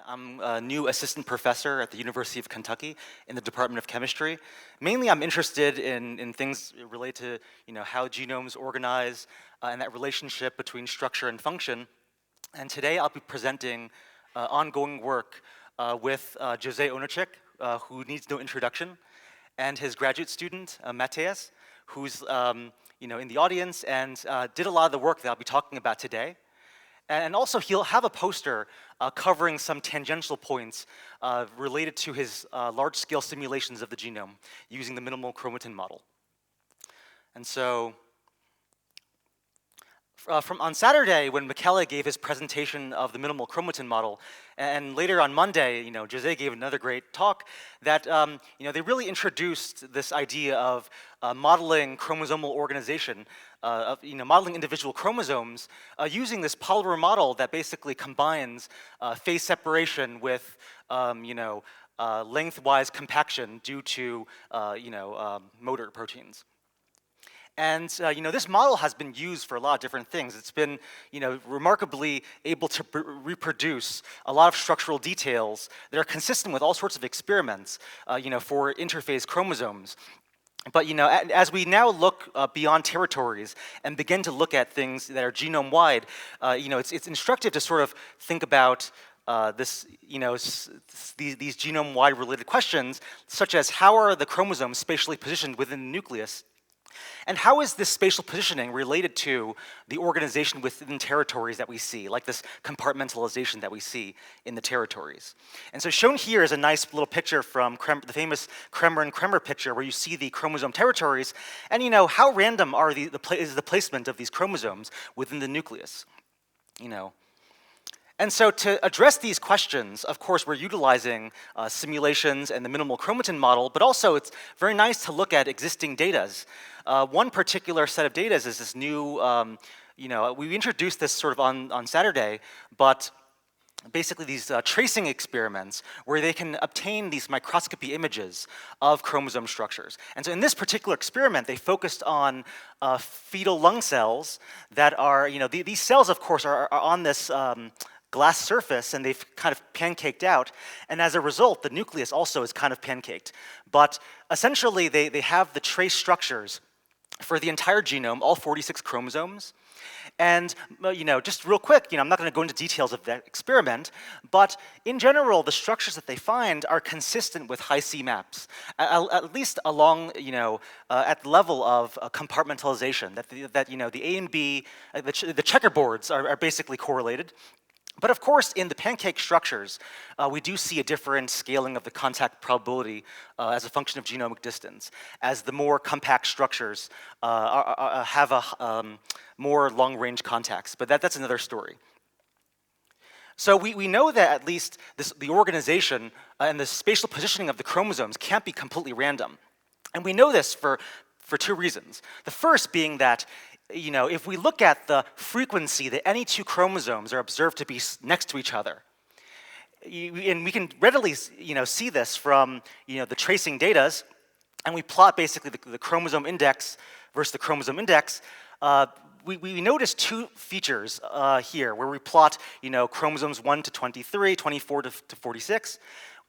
I'm a new assistant professor at the University of Kentucky in the Department of Chemistry. Mainly, I'm interested in things related to how genomes organize and that relationship between structure and function. And today, I'll be presenting ongoing work with Jose Onachik, who needs no introduction, and his graduate student Mateus, who's in the audience and did a lot of the work that I'll be talking about today. And also, he'll have a poster covering some tangential points related to his large-scale simulations of the genome using the minimal chromatin model. And so, on Saturday, when Michele gave his presentation of the minimal chromatin model, and later on Monday, Jose gave another great talk, that they really introduced this idea of modeling chromosomal organization, modeling individual chromosomes using this polymer model that basically combines phase separation with lengthwise compaction due to motor proteins. And this model has been used for a lot of different things. It's been remarkably able to reproduce a lot of structural details that are consistent with all sorts of experiments for interphase chromosomes. But as we now look beyond territories and begin to look at things that are genome-wide, it's instructive to sort of think about these genome-wide related questions, such as how are the chromosomes spatially positioned within the nucleus? And how is this spatial positioning related to the organization within territories that we see, like this compartmentalization that we see in the territories? And so shown here is a nice little picture from the famous Kremer and Kremer picture, where you see the chromosome territories, and how random is the placement of these chromosomes within the nucleus? And so to address these questions, of course, we're utilizing simulations and the minimal chromatin model, but also it's very nice to look at existing data. One particular set of data is this new, we introduced this sort of on Saturday, but basically these tracing experiments where they can obtain these microscopy images of chromosome structures. And so in this particular experiment, they focused on fetal lung cells that are, these cells, of course, are on this glass surface, and they've kind of pancaked out, and as a result, the nucleus also is kind of pancaked. But essentially, they have the trace structures for the entire genome, all 46 chromosomes. And just real quick, I'm not going to go into details of that experiment, but in general, the structures that they find are consistent with high C maps, at least along, at the level of compartmentalization. That the A and B, the checkerboards are basically correlated. But of course, in the pancake structures, we do see a different scaling of the contact probability as a function of genomic distance, as the more compact structures have a more long-range contacts. But that's another story. So we know that at least the organization and the spatial positioning of the chromosomes can't be completely random. And we know this for two reasons. The first being that if we look at the frequency that any two chromosomes are observed to be next to each other, and we can readily see this from the tracing data, and we plot basically the chromosome index versus the chromosome index, we notice two features here where we plot chromosomes 1 to 23, 24 to 46.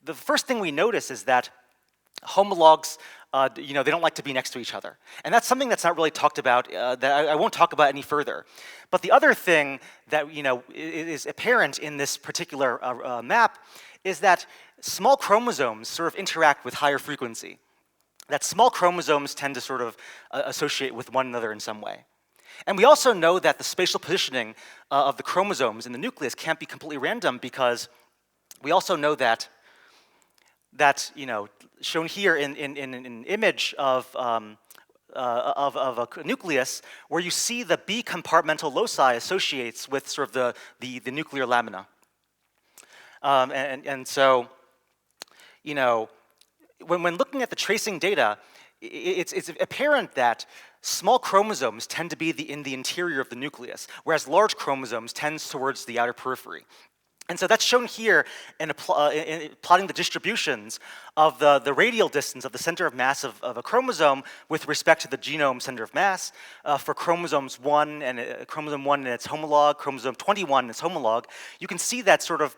The first thing we notice is that homologs, they don't like to be next to each other. And that's something that's not really talked about, that I won't talk about any further. But the other thing that is apparent in this particular map is that small chromosomes sort of interact with higher frequency. That small chromosomes tend to sort of associate with one another in some way. And we also know that the spatial positioning of the chromosomes in the nucleus can't be completely random, because we also know that shown here in an image of a nucleus, where you see the B compartmental loci associates with sort of the nuclear lamina. And so, when looking at the tracing data, it's apparent that small chromosomes tend to be in the interior of the nucleus, whereas large chromosomes tend towards the outer periphery. And so that's shown here in plotting the distributions of the radial distance of the center of mass of a chromosome with respect to the genome center of mass for chromosomes 1 and chromosome 1 and its homolog, chromosome 21 and its homolog. You can see that sort of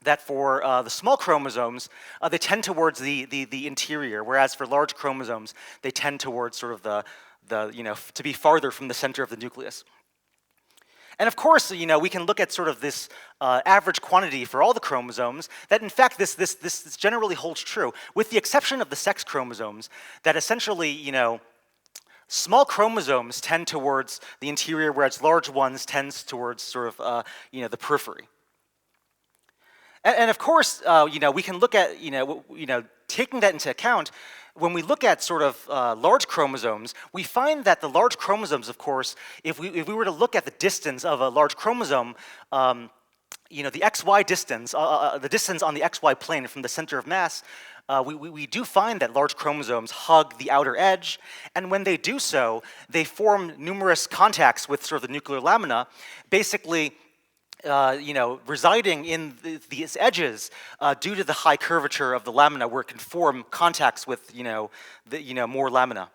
that for the small chromosomes, they tend towards the interior, whereas for large chromosomes, they tend towards sort of to be farther from the center of the nucleus. And of course, we can look at sort of this average quantity for all the chromosomes, that in fact this generally holds true, with the exception of the sex chromosomes, that essentially, small chromosomes tend towards the interior, whereas large ones tends towards sort of, the periphery. And of course, we can look at, taking that into account, when we look at sort of large chromosomes, we find that the large chromosomes, of course, if we were to look at the distance of a large chromosome, the XY distance, the distance on the XY plane from the center of mass, we do find that large chromosomes hug the outer edge, and when they do so, they form numerous contacts with sort of the nuclear lamina, basically residing in these edges due to the high curvature of the lamina, where it can form contacts with, more lamina.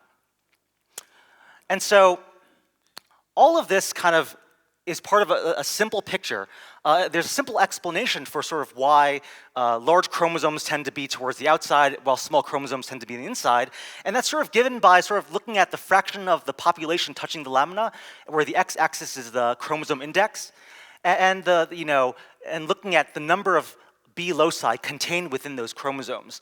And so all of this kind of is part of a simple picture. There's a simple explanation for sort of why large chromosomes tend to be towards the outside while small chromosomes tend to be on the inside. And that's sort of given by sort of looking at the fraction of the population touching the lamina, where the x-axis is the chromosome index, and looking at the number of B loci contained within those chromosomes.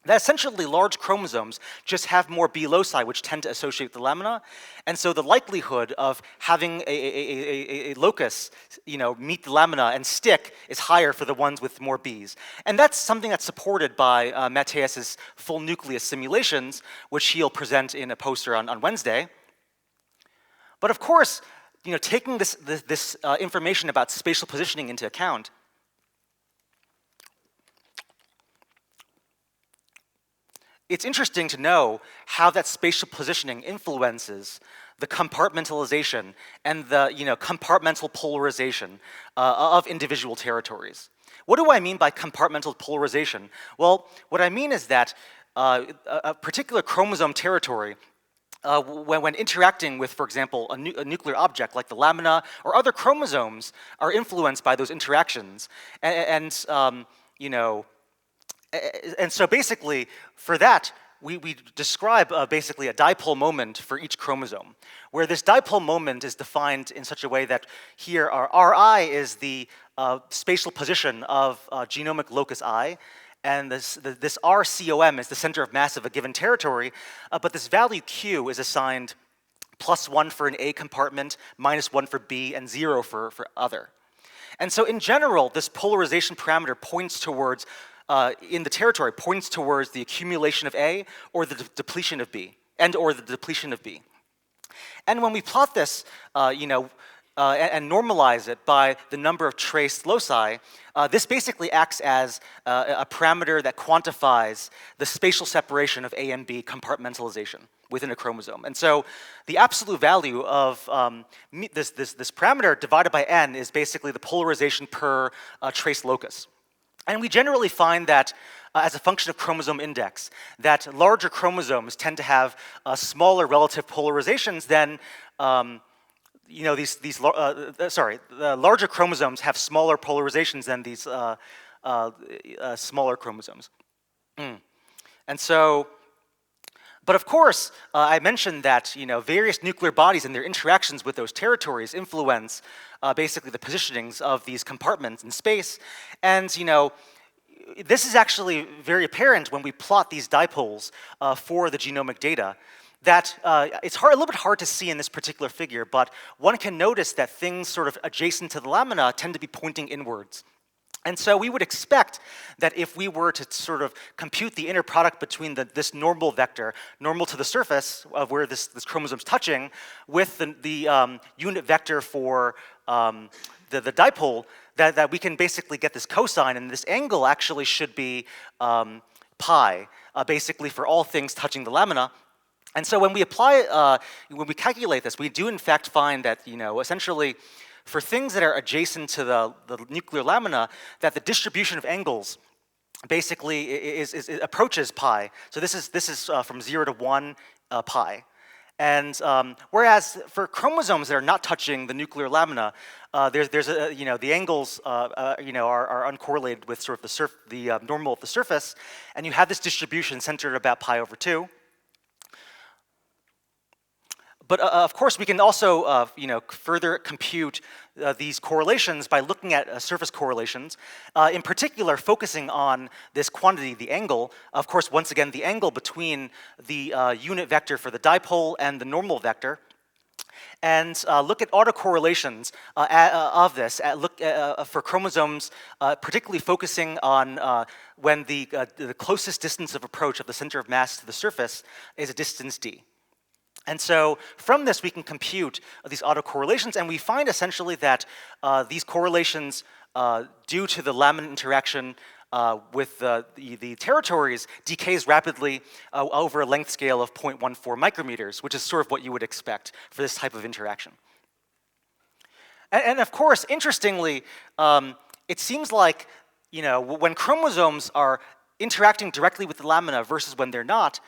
That essentially large chromosomes just have more B loci, which tend to associate with the lamina, and so the likelihood of having a locus, meet the lamina and stick is higher for the ones with more Bs. And that's something that's supported by Mateus's full nucleus simulations, which he'll present in a poster on Wednesday. But of course, taking this information about spatial positioning into account, it's interesting to know how that spatial positioning influences the compartmentalization and the compartmental polarization of individual territories. What do I mean by compartmental polarization? Well, what I mean is that a particular chromosome territory, when interacting with, for example, a nuclear object like the lamina or other chromosomes, are influenced by those interactions. And so basically, for that, we describe basically a dipole moment for each chromosome, where this dipole moment is defined in such a way that here our Ri is the spatial position of genomic locus I, and this RCOM is the center of mass of a given territory, but this value Q is assigned +1 for an A compartment, -1 for B, and 0 for other. And so in general, this polarization parameter points towards, in the territory, points towards the accumulation of A or the depletion of B, or the depletion of B. And when we plot this, and normalize it by the number of traced loci, this basically acts as a parameter that quantifies the spatial separation of A and B compartmentalization within a chromosome. And so the absolute value of this parameter divided by n is basically the polarization per trace locus. And we generally find that as a function of chromosome index, that larger chromosomes tend to have smaller relative polarizations than the larger chromosomes have smaller polarizations than these smaller chromosomes. And so, but of course, I mentioned that various nuclear bodies and their interactions with those territories influence basically the positionings of these compartments in space. And this is actually very apparent when we plot these dipoles for the genomic data. That it's a little bit hard to see in this particular figure, but one can notice that things sort of adjacent to the lamina tend to be pointing inwards. And so we would expect that if we were to sort of compute the inner product between this normal vector, normal to the surface of where this chromosome's touching, with the unit vector for the dipole, that we can basically get this cosine, and this angle actually should be pi, basically for all things touching the lamina. And so when we when we calculate this, we do in fact find that, essentially for things that are adjacent to the nuclear lamina, that the distribution of angles basically approaches pi. So this is from 0 to 1 pi. And whereas for chromosomes that are not touching the nuclear lamina, the angles are uncorrelated with sort of the normal of the surface, and you have this distribution centered about pi over 2. But of course, we can also further compute these correlations by looking at surface correlations, in particular focusing on this quantity, the angle. Of course, once again, the angle between the unit vector for the dipole and the normal vector. And look at autocorrelations of this, for chromosomes, particularly focusing on when the closest distance of approach of the center of mass to the surface is a distance d. And so from this, we can compute these autocorrelations, and we find essentially that these correlations, due to the lamina interaction with the territories, decays rapidly over a length scale of 0.14 micrometers, which is sort of what you would expect for this type of interaction. And of course, interestingly, it seems like when chromosomes are interacting directly with the lamina versus when they're not,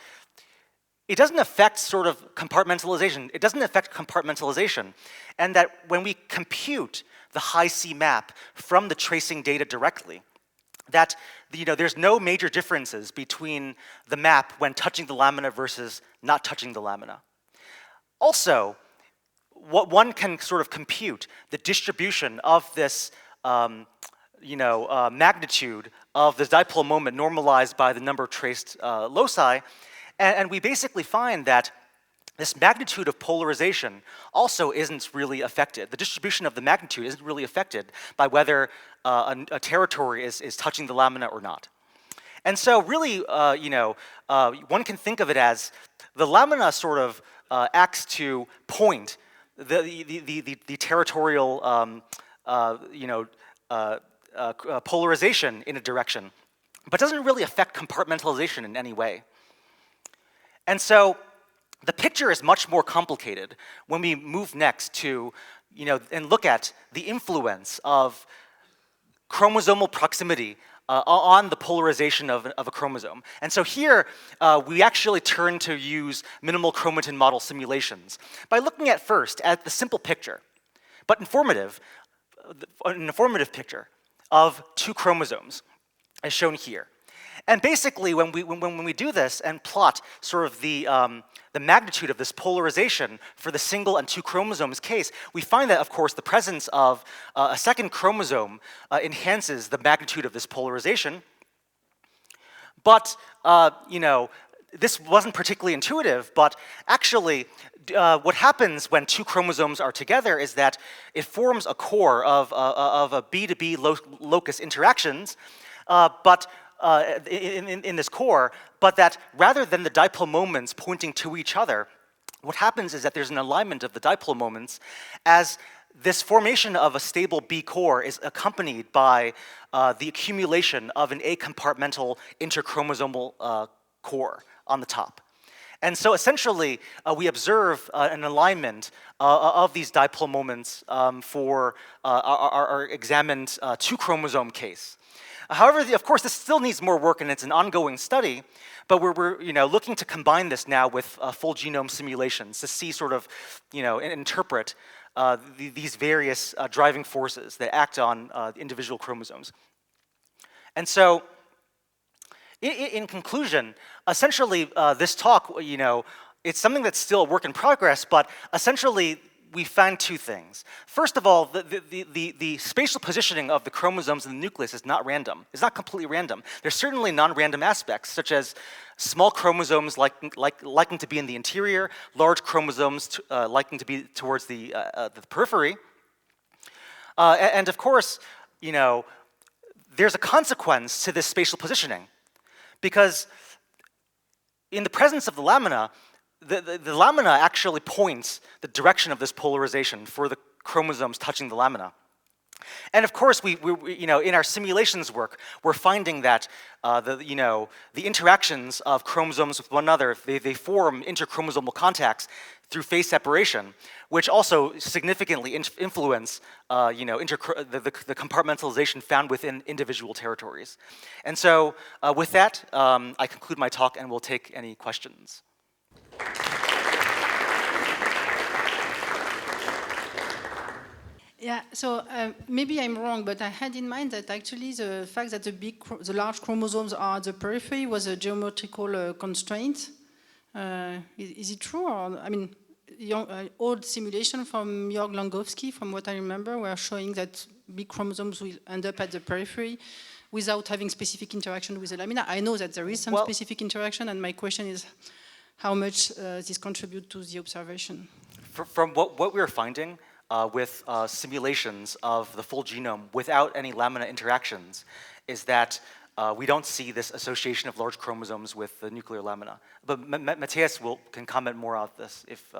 it doesn't affect sort of compartmentalization. It doesn't affect compartmentalization. And that when we compute the high C map from the tracing data directly, that there's no major differences between the map when touching the lamina versus not touching the lamina. Also, what one can sort of compute the distribution of this magnitude of the dipole moment normalized by the number of traced loci. And we basically find that this magnitude of polarization also isn't really affected. The distribution of the magnitude isn't really affected by whether a territory is touching the lamina or not. And so really, one can think of it as the lamina sort of acts to point the territorial polarization in a direction, but doesn't really affect compartmentalization in any way. And so the picture is much more complicated when we move next to, and look at the influence of chromosomal proximity on the polarization of a chromosome. And so here, we actually turn to use minimal chromatin model simulations by looking at first at the simple picture, but an informative picture of two chromosomes, as shown here. And basically, when we do this and plot sort of the magnitude of this polarization for the single and two chromosomes case, we find that, of course, the presence of a second chromosome enhances the magnitude of this polarization. But this wasn't particularly intuitive, but actually, what happens when two chromosomes are together is that it forms a core of a B-to-B locus interactions, in this core, but that rather than the dipole moments pointing to each other, what happens is that there's an alignment of the dipole moments as this formation of a stable B core is accompanied by the accumulation of an acompartmental interchromosomal core on the top. And so essentially, we observe an alignment of these dipole moments for our examined two chromosome case. However, of course, this still needs more work, and it's an ongoing study. But we're looking to combine this now with full genome simulations to see sort of and interpret these various driving forces that act on individual chromosomes. And so, in conclusion, essentially, this talk, it's something that's still a work in progress. But essentially, we found two things. First of all, the spatial positioning of the chromosomes in the nucleus is not random. It's not completely random. There's certainly non-random aspects, such as small chromosomes liking to be in the interior, large chromosomes liking to be towards the periphery. And of course, there's a consequence to this spatial positioning, because in the presence of the lamina, the lamina actually points the direction of this polarization for the chromosomes touching the lamina. And of course, we in our simulations work, we're finding that the interactions of chromosomes with one another, they form interchromosomal contacts through phase separation, which also significantly influence the compartmentalization found within individual territories. And so with that, I conclude my talk and will take any questions. Yeah, so maybe I'm wrong, but I had in mind that actually the fact that the large chromosomes are at the periphery was a geometrical constraint. Is it true? Or, I mean, old simulation from Jörg Langowski, from what I remember, were showing that big chromosomes will end up at the periphery without having specific interaction with the lamina. I know that there is some specific interaction, and my question is how much this contributes to the observation. From what we were finding with simulations of the full genome without any lamina interactions is that we don't see this association of large chromosomes with the nuclear lamina. But Matthias can comment more on this if...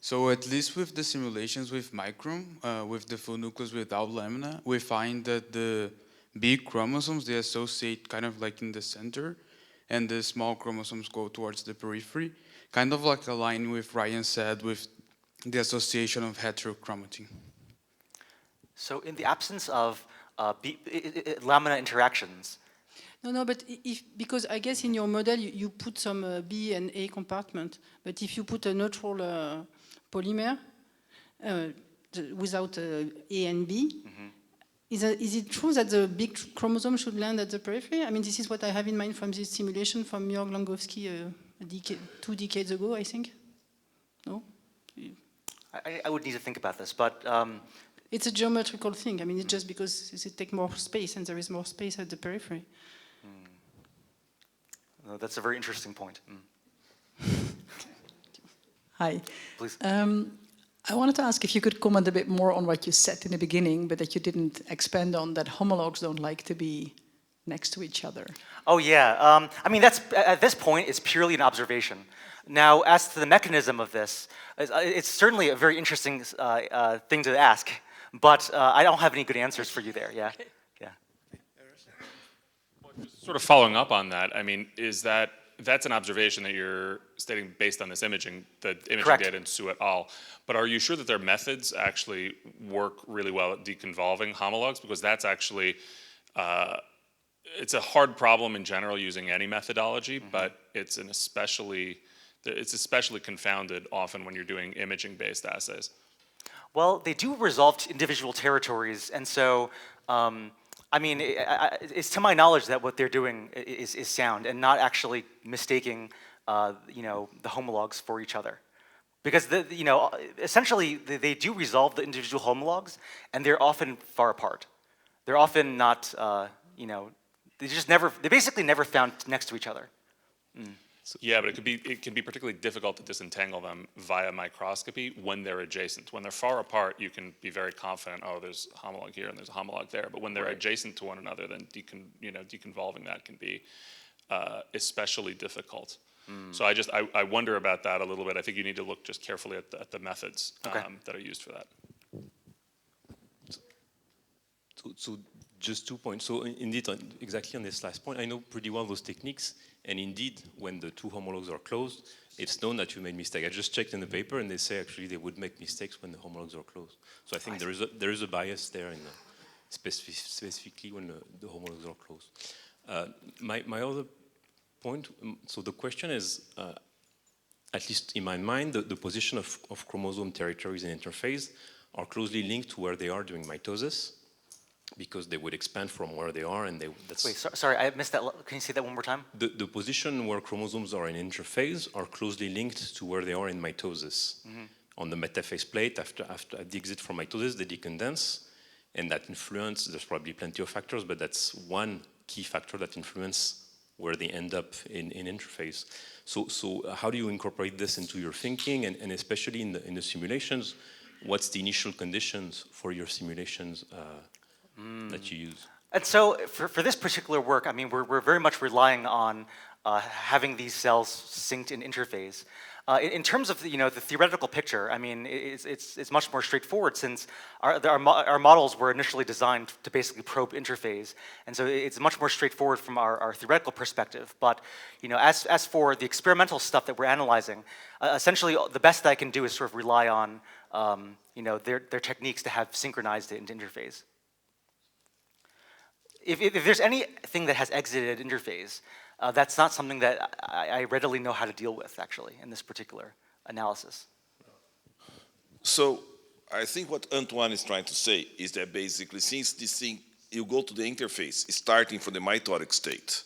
So at least with the simulations with micron, with the full nucleus without lamina, we find that the big chromosomes, they associate kind of like in the center, and the small chromosomes go towards the periphery, kind of like a line with Ryan said with the association of heterochromatin. So in the absence of lamina interactions. No, but because I guess in your model you put some B and A compartment, but if you put a neutral polymer without A and B, is it true that the big chromosome should land at the periphery? I mean, this is what I have in mind from this simulation from Jörg Langowski 2 decades ago, I think. No? I would need to think about this, but... it's a geometrical thing. I mean, it's just because it takes more space and there is more space at the periphery. No, that's a very interesting point. Hi. Please. I wanted to ask if you could comment a bit more on what you said in the beginning, but that you didn't expand on, that homologs don't like to be next to each other. Oh yeah, I mean, at this point, it's purely an observation. Now, as to the mechanism of this, it's certainly a very interesting thing to ask, but I don't have any good answers for you there, yeah. Yeah. Well, just sort of following up on that, I mean, that's an observation that you're stating based on this imaging, the imaging Correct. data in Su et al. But are you sure that their methods actually work really well at deconvolving homologs? Because that's actually, it's a hard problem in general using any methodology, but it's especially confounded often when you're doing imaging-based assays. Well, they do resolve individual territories, and so, I mean, it's to my knowledge that what they're doing is sound and not actually mistaking, the homologs for each other. Because, essentially, they do resolve the individual homologs, and they're often far apart. They're often not, they basically never found next to each other. So, yeah, but it can be particularly difficult to disentangle them via microscopy when they're adjacent. When they're far apart, you can be very confident, oh, there's a homolog here and there's a homolog there. But when they're adjacent to one another, then deconvolving that can be especially difficult. So I wonder about that a little bit. I think you need to look just carefully at the methods that are used for that. So just 2 points. So indeed, exactly on this last point, I know pretty well those techniques. And indeed, when the two homologs are closed, it's known that you made mistake. I just checked in the paper, and they say actually they would make mistakes when the homologs are closed. So I think there is a bias there, in specifically when the homologs are closed. My other point. So the question is, at least in my mind, the position of chromosome territories in interphase are closely linked to where they are during mitosis, because they would expand from where they are, and that's... Wait, sorry, I missed that. Can you say that one more time? The position where chromosomes are in interphase are closely linked to where they are in mitosis. On the metaphase plate, after the exit from mitosis, they decondense, and that influence, there's probably plenty of factors, but that's one key factor that influence where they end up in interphase. So how do you incorporate this into your thinking, and especially in the simulations? What's the initial conditions for your simulations that you use? And so for this particular work, I mean, we're very much relying on having these cells synced in interphase. In terms of the theoretical picture, I mean, it's much more straightforward, since our models were initially designed to basically probe interphase, and so it's much more straightforward from our theoretical perspective. But as for the experimental stuff that we're analyzing, essentially the best I can do is sort of rely on their techniques to have synchronized it into interphase. If there's anything that has exited interphase, that's not something that I readily know how to deal with, actually, in this particular analysis. So I think what Antoine is trying to say is that basically, since this thing, you go to the interface, starting from the mitotic state,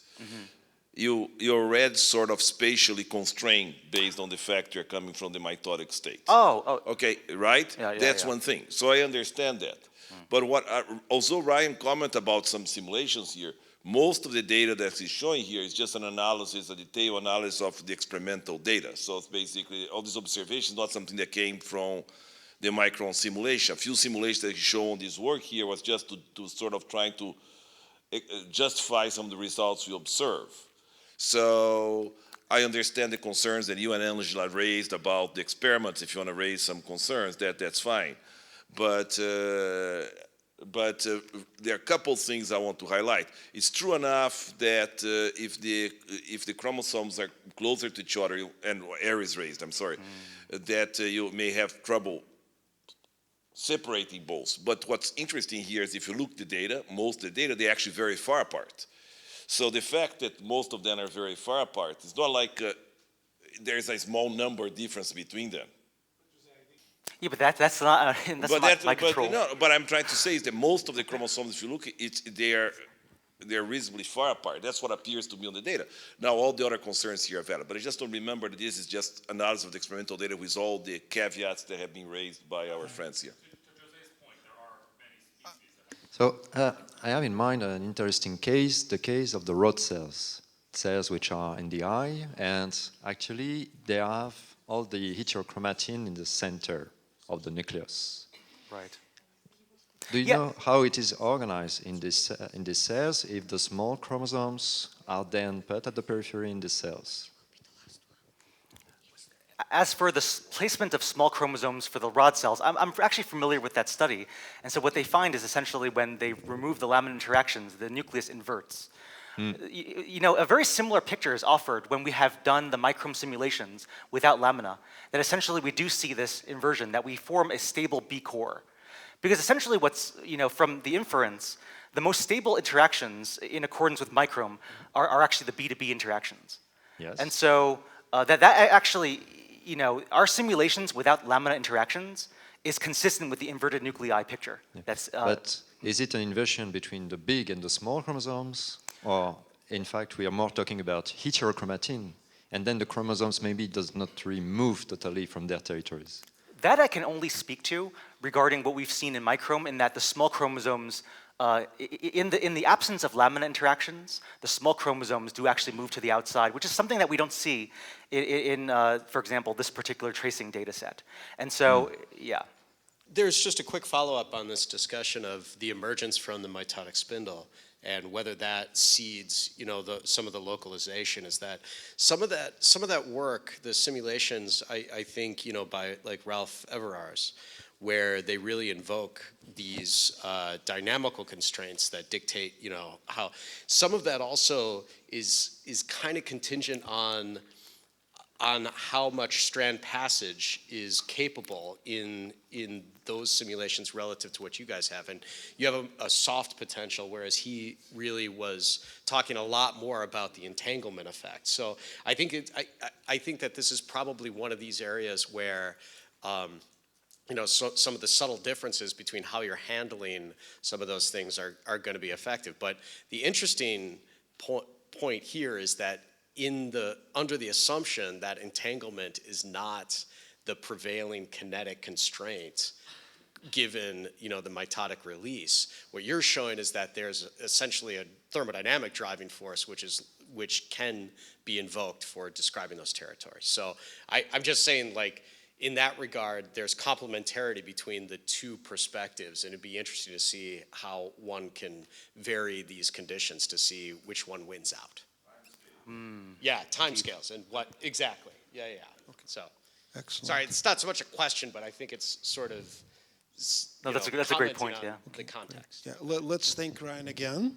you're already sort of spatially constrained based on the fact you're coming from the mitotic state. Oh. Okay, right? Yeah, That's yeah. one thing. So I understand that. But what, also Ryan commented about some simulations here. Most of the data that he's showing here is just an analysis, a detailed analysis of the experimental data. So it's basically, all these observations, not something that came from the micron simulation. A few simulations that he showed on this work here was just to sort of trying to justify some of the results we observe. So I understand the concerns that you and Angela raised about the experiments. If you want to raise some concerns, that's fine. But there are a couple of things I want to highlight. It's true enough that if the chromosomes are closer to each other, and air is raised, I'm sorry, that you may have trouble separating both. But what's interesting here is if you look at the data, most of the data, they're actually very far apart. So the fact that most of them are very far apart, it's not like there's a small number difference between them. Yeah, but that's not my control. But I'm trying to say is that most of the chromosomes, if you look, they're reasonably far apart. That's what appears to me on the data. Now, all the other concerns here are valid, but I just don't remember that this is just analysis of the experimental data with all the caveats that have been raised by our friends here. So I have in mind an interesting case, the case of the rod cells which are in the eye, and actually they have all the heterochromatin in the center of the nucleus. Right. Do you know how it is organized in these cells, if the small chromosomes are then put at the periphery in the cells? As for the placement of small chromosomes for the rod cells, I'm actually familiar with that study. And so what they find is essentially when they remove the lamina interactions, the nucleus inverts. You know, a very similar picture is offered when we have done the microme simulations without lamina, that essentially we do see this inversion, that we form a stable B core. Because essentially what's, you know, from the inference, the most stable interactions in accordance with microme are actually the B2B interactions. Yes. And so that actually, you know, our simulations without lamina interactions is consistent with the inverted nuclei picture. Yeah. That's, but is it an inversion between the big and the small chromosomes? Or, in fact, we are more talking about heterochromatin, and then the chromosomes maybe does not remove totally from their territories? That I can only speak to regarding what we've seen in microme, in that the small chromosomes, in the absence of lamina interactions, the small chromosomes do actually move to the outside, which is something that we don't see in for example, this particular tracing data set. And so, yeah. There's just a quick follow-up on this discussion of the emergence from the mitotic spindle and whether that seeds, you know, some of the localization. Is that some of that work, the simulations, I think, you know, by like Ralph Everars, where they really invoke these dynamical constraints that dictate, you know, how some of that also is kind of contingent on how much strand passage is capable in those simulations relative to what you guys have. And you have a soft potential, whereas he really was talking a lot more about the entanglement effect. So I think I think that this is probably one of these areas where you know, so some of the subtle differences between how you're handling some of those things are going to be effective. But the interesting point here is that under the assumption that entanglement is not the prevailing kinetic constraint, given, you know, the mitotic release, what you're showing is that there's essentially a thermodynamic driving force which can be invoked for describing those territories. So I'm just saying, like, in that regard, there's complementarity between the two perspectives, and it'd be interesting to see how one can vary these conditions to see which one wins out. Yeah, timescales and what exactly. Yeah. Okay. So, Excellent. sorry, it's not so much a question, but I think it's sort of. No, that's a great point. Yeah. The context. Yeah, let's thank Ryan again.